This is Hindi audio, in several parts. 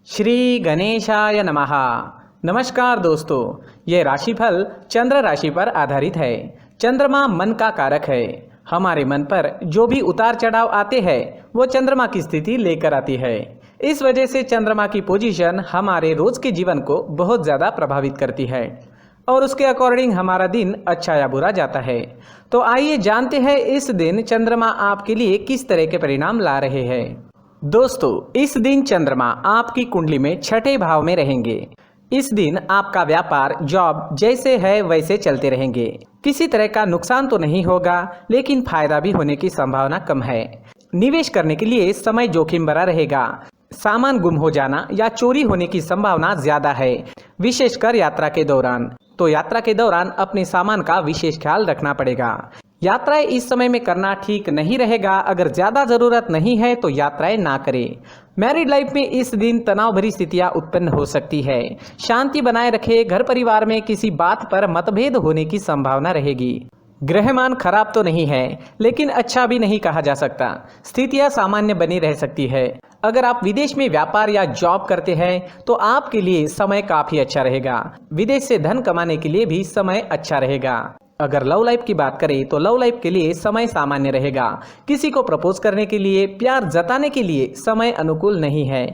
श्री गणेशाय नमः। नमस्कार दोस्तों, ये राशिफल चंद्र राशि पर आधारित है। चंद्रमा मन का कारक है। हमारे मन पर जो भी उतार चढ़ाव आते हैं वो चंद्रमा की स्थिति लेकर आती है। इस वजह से चंद्रमा की पोजीशन हमारे रोज के जीवन को बहुत ज़्यादा प्रभावित करती है और उसके अकॉर्डिंग हमारा दिन अच्छा या बुरा जाता है। तो आइए जानते हैं इस दिन चंद्रमा आपके लिए किस तरह के परिणाम ला रहे हैं। दोस्तों, इस दिन चंद्रमा आपकी कुंडली में छठे भाव में रहेंगे। इस दिन आपका व्यापार, जॉब जैसे है वैसे चलते रहेंगे। किसी तरह का नुकसान तो नहीं होगा, लेकिन फायदा भी होने की संभावना कम है। निवेश करने के लिए समय जोखिम भरा रहेगा। सामान गुम हो जाना या चोरी होने की संभावना ज्यादा है, विशेषकर यात्रा के दौरान। तो यात्रा के दौरान अपने सामान का विशेष ख्याल रखना पड़ेगा। यात्राएं इस समय में करना ठीक नहीं रहेगा। अगर ज्यादा जरूरत नहीं है तो यात्राएं ना करें। मैरिड लाइफ में इस दिन तनाव भरी स्थितियां उत्पन्न हो सकती है। शांति बनाए रखें। घर परिवार में किसी बात पर मतभेद होने की संभावना रहेगी। ग्रहमान खराब तो नहीं है, लेकिन अच्छा भी नहीं कहा जा सकता। स्थितियां सामान्य बनी रह सकती है। अगर आप विदेश में व्यापार या जॉब करते हैं तो आपके लिए समय काफी अच्छा रहेगा। विदेश से धन कमाने के लिए भी समय अच्छा रहेगा। अगर लव लाइफ की बात करें तो लव लाइफ के लिए समय सामान्य रहेगा। किसी को प्रपोज करने के लिए, प्यार जताने के लिए समय अनुकूल नहीं है।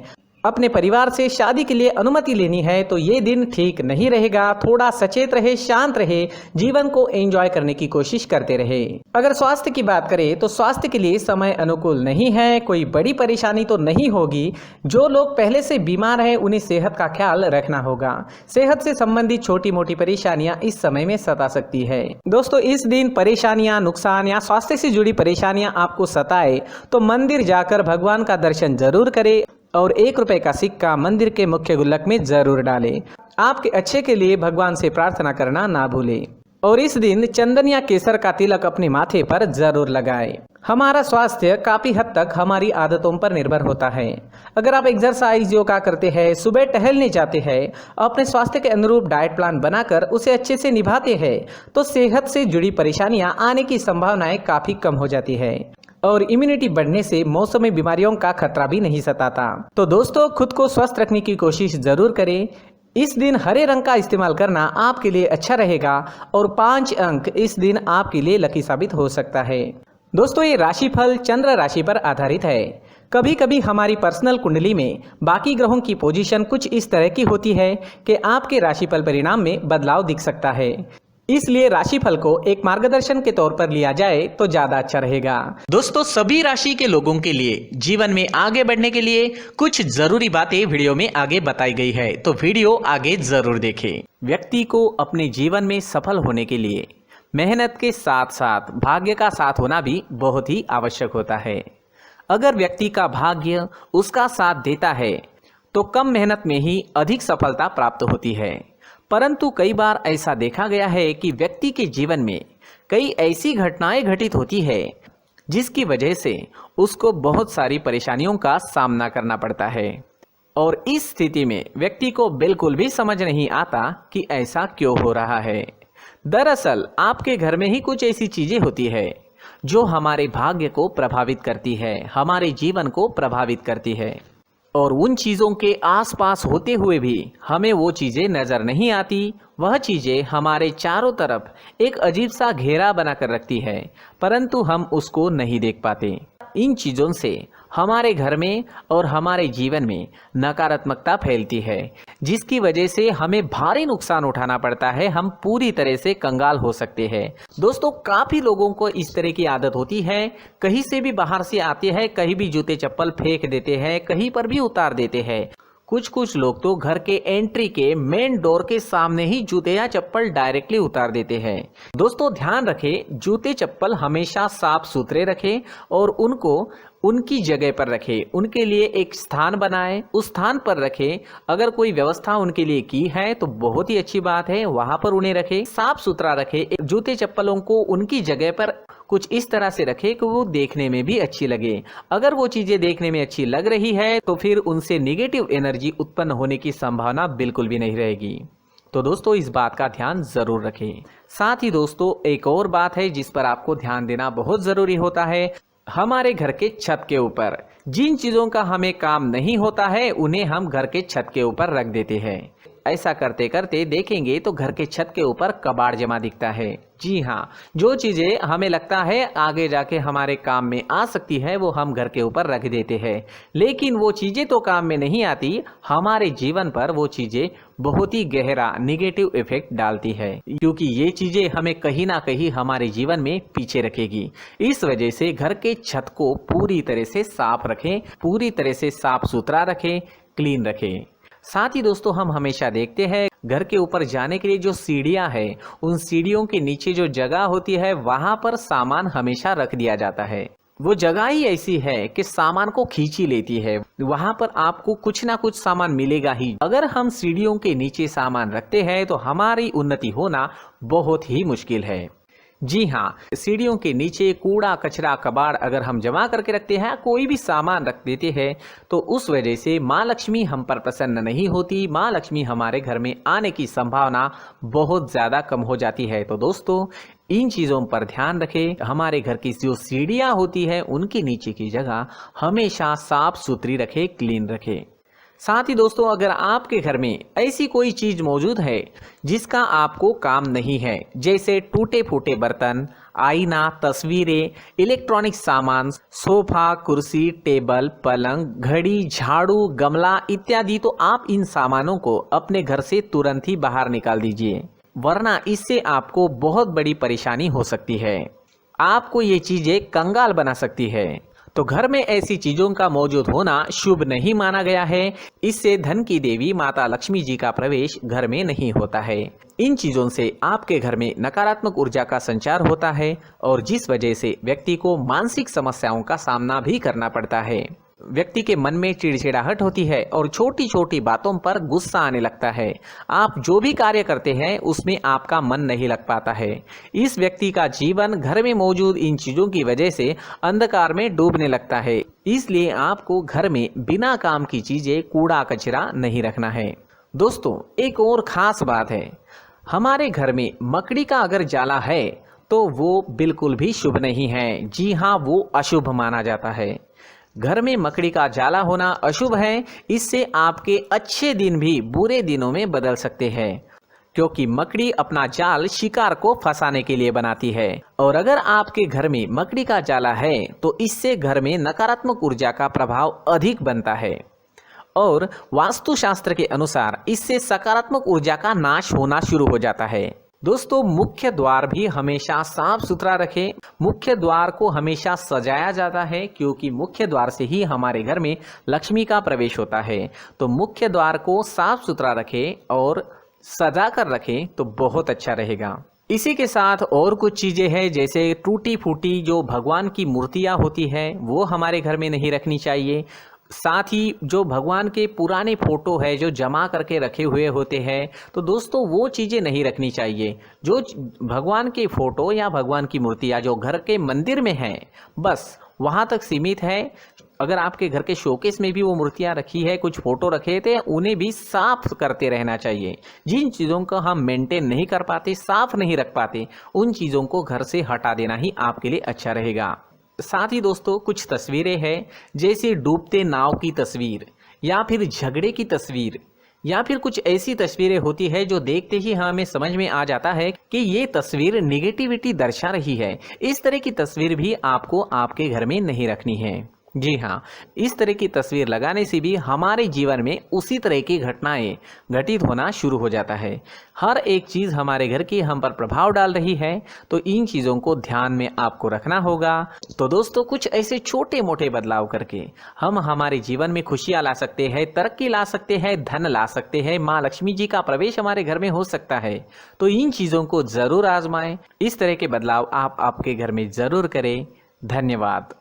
अपने परिवार से शादी के लिए अनुमति लेनी है तो ये दिन ठीक नहीं रहेगा। थोड़ा सचेत रहे, शांत रहे, जीवन को एंजॉय करने की कोशिश करते रहे। अगर स्वास्थ्य की बात करें तो स्वास्थ्य के लिए समय अनुकूल नहीं है। कोई बड़ी परेशानी तो नहीं होगी। जो लोग पहले से बीमार हैं उन्हें सेहत का ख्याल रखना होगा। सेहत से संबंधित छोटी मोटी परेशानियां इस समय में सता सकती है। दोस्तों, इस दिन परेशानियां, नुकसान या स्वास्थ्य से जुड़ी परेशानियां आपको सताए तो मंदिर जाकर भगवान का दर्शन जरूर करें और 1 रुपए का सिक्का मंदिर के मुख्य गुल्लक में जरूर डालें। आपके अच्छे के लिए भगवान से प्रार्थना करना ना भूलें। और इस दिन चंदन या केसर का तिलक अपने माथे पर जरूर लगाएं। हमारा स्वास्थ्य काफी हद तक हमारी आदतों पर निर्भर होता है। अगर आप एक्सरसाइज, योगा करते हैं, सुबह टहलने जाते हैं, अपने स्वास्थ्य के अनुरूप डाइट प्लान बनाकर उसे अच्छे से निभाते हैं तो सेहत से जुड़ी परेशानियां आने की संभावनाएं काफी कम हो जाती है और इम्यूनिटी बढ़ने से मौसमी बीमारियों का खतरा भी नहीं सताता। तो दोस्तों, खुद को स्वस्थ रखने की कोशिश जरूर करें। इस दिन हरे रंग का इस्तेमाल करना आपके लिए अच्छा रहेगा और 5 अंक इस दिन आपके लिए लकी साबित हो सकता है। दोस्तों, ये राशिफल चंद्र राशि पर आधारित है। कभी कभी हमारी पर्सनल कुंडली में बाकी ग्रहों की पोजीशन कुछ इस तरह की होती है कि आपके राशिफल परिणाम में बदलाव दिख सकता है। इसलिए राशिफल को एक मार्गदर्शन के तौर पर लिया जाए तो ज्यादा अच्छा रहेगा। दोस्तों, सभी राशि के लोगों के लिए जीवन में आगे बढ़ने के लिए कुछ जरूरी बातें वीडियो में आगे बताई गई है, तो वीडियो आगे जरूर देखें। व्यक्ति को अपने जीवन में सफल होने के लिए मेहनत के साथ साथ भाग्य का साथ होना भी बहुत ही आवश्यक होता है। अगर व्यक्ति का भाग्य उसका साथ देता है तो कम मेहनत में ही अधिक सफलता प्राप्त होती है। परंतु कई बार ऐसा देखा गया है कि व्यक्ति के जीवन में कई ऐसी घटनाएं घटित होती है जिसकी वजह से उसको बहुत सारी परेशानियों का सामना करना पड़ता है और इस स्थिति में व्यक्ति को बिल्कुल भी समझ नहीं आता कि ऐसा क्यों हो रहा है। दरअसल आपके घर में ही कुछ ऐसी चीजें होती है जो हमारे भाग्य को प्रभावित करती है, हमारे जीवन को प्रभावित करती है और उन चीज़ों के आसपास होते हुए भी हमें वो चीज़ें नज़र नहीं आती। वह चीज़ें हमारे चारों तरफ एक अजीब सा घेरा बनाकर रखती है, परंतु हम उसको नहीं देख पाते। इन चीज़ों से हमारे घर में और हमारे जीवन में नकारात्मकता फैलती है, जिसकी वजह से हमें भारी नुकसान उठाना पड़ता है। हम पूरी तरह से कंगाल हो सकते हैं। दोस्तों, काफ़ी लोगों को इस तरह की आदत होती है। कहीं से भी बाहर से आते हैं, कहीं भी जूते चप्पल फेंक देते हैं, कहीं पर भी उतार देते हैं। कुछ लोग तो घर के एंट्री के मेन डोर के सामने ही जूते या चप्पल डायरेक्टली उतार देते हैं। दोस्तों, ध्यान रखें, जूते चप्पल हमेशा साफ सुथरे रखें और उनको उनकी जगह पर रखें। उनके लिए एक स्थान बनाएं, उस स्थान पर रखें। अगर कोई व्यवस्था उनके लिए की है तो बहुत ही अच्छी बात है, वहां पर उन्हें रखें, साफ सुथरा रखें। जूते चप्पलों को उनकी जगह पर कुछ इस तरह से रखें कि वो देखने में भी अच्छी लगे। अगर वो चीजें देखने में अच्छी लग रही है तो फिर उनसे निगेटिव एनर्जी उत्पन्न होने की संभावना बिल्कुल भी नहीं रहेगी। तो दोस्तों, इस बात का ध्यान जरूर रखें। साथ ही दोस्तों, एक और बात है जिस पर आपको ध्यान देना बहुत जरूरी होता है। हमारे घर के छत के ऊपर जिन चीज़ों का हमें काम नहीं होता है उन्हें हम घर के छत के ऊपर रख देते हैं। ऐसा करते करते देखेंगे तो घर के छत के ऊपर कबाड़ जमा दिखता है। जी हाँ, जो चीज़ें हमें लगता है आगे जाके हमारे काम में आ सकती है वो हम घर के ऊपर रख देते हैं, लेकिन वो चीज़ें तो काम में नहीं आती, हमारे जीवन पर वो चीज़ें बहुत ही गहरा निगेटिव इफेक्ट डालती है, क्योंकि ये चीज़ें हमें कहीं ना कहीं हमारे जीवन में पीछे रखेगी। इस वजह से घर के छत को पूरी तरह से साफ रखें, पूरी तरह से साफ सुथरा रखें, क्लीन रखें। साथ ही दोस्तों हम हमेशा देखते हैं घर के ऊपर जाने के लिए जो सीढ़ियां हैं, उन सीढ़ियों के नीचे जो जगह होती है वहां पर सामान हमेशा रख दिया जाता है। वो जगह ही ऐसी है कि सामान को खींच ही लेती है, वहां पर आपको कुछ ना कुछ सामान मिलेगा ही। अगर हम सीढ़ियों के नीचे सामान रखते हैं तो हमारी उन्नति होना बहुत ही मुश्किल है। जी हाँ, सीढ़ियों के नीचे कूड़ा कचरा कबाड़ अगर हम जमा करके रखते हैं, कोई भी सामान रख देते हैं, तो उस वजह से माँ लक्ष्मी हम पर प्रसन्न नहीं होती, माँ लक्ष्मी हमारे घर में आने की संभावना बहुत ज़्यादा कम हो जाती है। तो दोस्तों इन चीज़ों पर ध्यान रखें। हमारे घर की जो सीढ़ियाँ होती है उनके नीचे की जगह हमेशा साफ सुथरी रखें, क्लीन रखें। साथ ही दोस्तों अगर आपके घर में ऐसी कोई चीज़ मौजूद है जिसका आपको काम नहीं है, जैसे टूटे फूटे बर्तन, आईना, तस्वीरें, इलेक्ट्रॉनिक सामान, सोफा, कुर्सी, टेबल, पलंग, घड़ी, झाड़ू, गमला इत्यादि, तो आप इन सामानों को अपने घर से तुरंत ही बाहर निकाल दीजिए, वरना इससे आपको बहुत बड़ी परेशानी हो सकती है। आपको ये चीज़ें कंगाल बना सकती है। तो घर में ऐसी चीजों का मौजूद होना शुभ नहीं माना गया है। इससे धन की देवी माता लक्ष्मी जी का प्रवेश घर में नहीं होता है। इन चीजों से आपके घर में नकारात्मक ऊर्जा का संचार होता है और जिस वजह से व्यक्ति को मानसिक समस्याओं का सामना भी करना पड़ता है। व्यक्ति के मन में चिड़चिड़ाहट होती है और छोटी छोटी बातों पर गुस्सा आने लगता है। आप जो भी कार्य करते हैं उसमें आपका मन नहीं लग पाता है। इस व्यक्ति का जीवन घर में मौजूद इन चीज़ों की वजह से अंधकार में डूबने लगता है। इसलिए आपको घर में बिना काम की चीज़ें, कूड़ा कचरा नहीं रखना है। दोस्तों एक और ख़ास बात है, हमारे घर में मकड़ी का अगर जाला है तो वो बिल्कुल भी शुभ नहीं है। जी हाँ, वो अशुभ माना जाता है। घर में मकड़ी का जाला होना अशुभ है। इससे आपके अच्छे दिन भी बुरे दिनों में बदल सकते हैं, क्योंकि मकड़ी अपना जाल शिकार को फंसाने के लिए बनाती है। और अगर आपके घर में मकड़ी का जाला है तो इससे घर में नकारात्मक ऊर्जा का प्रभाव अधिक बनता है और वास्तुशास्त्र के अनुसार इससे सकारात्मक ऊर्जा का नाश होना शुरू हो जाता है। दोस्तों मुख्य द्वार भी हमेशा साफ सुथरा रखें। मुख्य द्वार को हमेशा सजाया जाता है, क्योंकि मुख्य द्वार से ही हमारे घर में लक्ष्मी का प्रवेश होता है। तो मुख्य द्वार को साफ सुथरा रखें और सजा कर रखें तो बहुत अच्छा रहेगा। इसी के साथ और कुछ चीज़ें हैं, जैसे टूटी फूटी जो भगवान की मूर्तियाँ होती हैं वो हमारे घर में नहीं रखनी चाहिए। साथ ही जो भगवान के पुराने फोटो है जो जमा करके रखे हुए होते हैं, तो दोस्तों वो चीज़ें नहीं रखनी चाहिए। जो भगवान के फोटो या भगवान की मूर्तियाँ जो घर के मंदिर में हैं बस वहाँ तक सीमित है। अगर आपके घर के शोकेस में भी वो मूर्तियाँ रखी है, कुछ फोटो रखे थे, उन्हें भी साफ करते रहना चाहिए। जिन चीज़ों को हम मेंटेन नहीं कर पाते, साफ नहीं रख पाते, उन चीज़ों को घर से हटा देना ही आपके लिए अच्छा रहेगा। साथ ही दोस्तों कुछ तस्वीरें हैं, जैसे डूबते नाव की तस्वीर या फिर झगड़े की तस्वीर या फिर कुछ ऐसी तस्वीरें होती है जो देखते ही हमें समझ में आ जाता है कि ये तस्वीर नेगेटिविटी दर्शा रही है। इस तरह की तस्वीर भी आपको आपके घर में नहीं रखनी है। जी हाँ, इस तरह की तस्वीर लगाने से भी हमारे जीवन में उसी तरह की घटनाएं घटित होना शुरू हो जाता है। हर एक चीज़ हमारे घर की हम पर प्रभाव डाल रही है, तो इन चीज़ों को ध्यान में आपको रखना होगा। तो दोस्तों कुछ ऐसे छोटे मोटे बदलाव करके हम हमारे जीवन में खुशियाँ ला सकते हैं, तरक्की ला सकते हैं, धन ला सकते हैं, माँ लक्ष्मी जी का प्रवेश हमारे घर में हो सकता है। तो इन चीज़ों को ज़रूर आजमाएं। इस तरह के बदलाव आप आपके घर में ज़रूर करें। धन्यवाद।